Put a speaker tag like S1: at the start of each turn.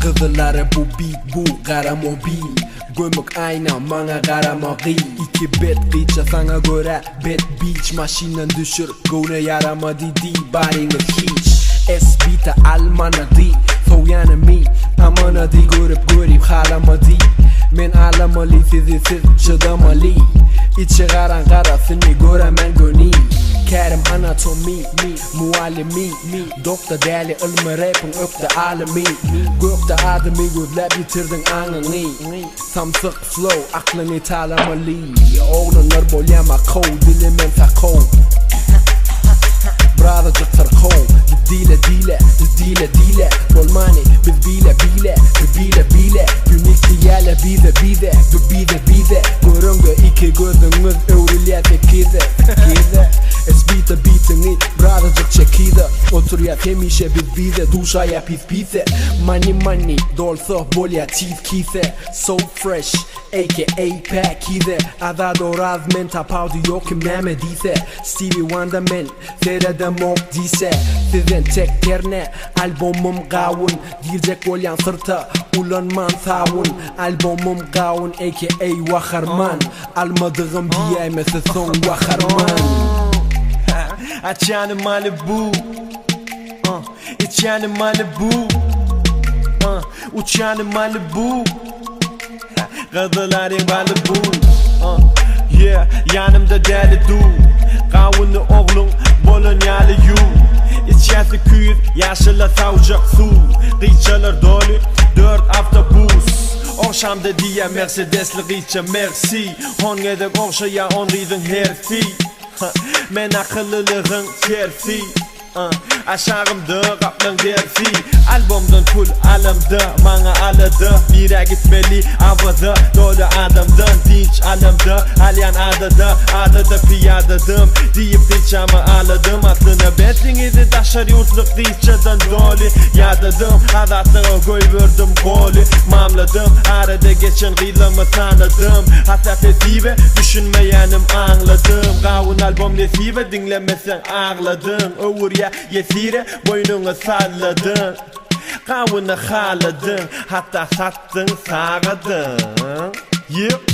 S1: Kızıları bu beat bu kara mobil. Gömük ayna mana karamağı. İki bet kıyça sana göre bet beach. Maşinen düşür gune yaramadı değil barını hiç. Esbita almana değil soğuyanı mi. Amana değil görüp halama değil. Men alamalı sizi çıdamalı. İçi karan karasını göremen gönül. Kerim anatomi, muallimi Doktor değerli ilmi rapin ökte alemi. Gökte adımı gözlep yitirdin anını. Samsık flow aklını talamalı. Oğlanlar bolyama kol dilimen sakol. Brothercık tırkol. Dile Rolmani biz bile Günik diyele bize Görüngü iki gözümüz öğrüliyete kize Esbita bitini brothercık çekide Oturuyor hemişe bize duşaya pise Money dolsa bolya teeth kise So fresh aka pack kize Adado razmen tapavdu yok kim nemediyse Stevie Wonder men seyrede mok diyse Sizin tek terne albumum gavun Girecek olyan sırta ulanman savun Albumum gavun aka vakarman Almadığım diyemesi son vakarman
S2: Açanı Malibu İçanı Malibu Uçanı Malibu Kızıların Malibu Yeah, yanımda deli du Kavunu oğlun Bolonyalı yu İçerisi küyüp yaşıla savcak su Kıyçalar dolu 4 autobus Okşamda diye Mercedesli kıyça merci Hon edek okşaya on ridin herfi Men akıllılığın terfi Aşağımda kaplan dersi Albumdan full alamda Bana aladı Bire gitmeli avada Dolu adamdan dinç alamda Alyan adada piyadadım Deyip dinçama aladım Aslına betlingidi taşar yurtluk dinçadan dolu Yadadım adatlığa koy verdim golü Mamladım arada geçen gıylamı tanıdım Hatta fesive düşünmeyenim anladım Kavun album lesive dinlemesen ağladın Öğür ya yesire boynunu salladın Kavunu haladın Hatta sattın sağadın Yeah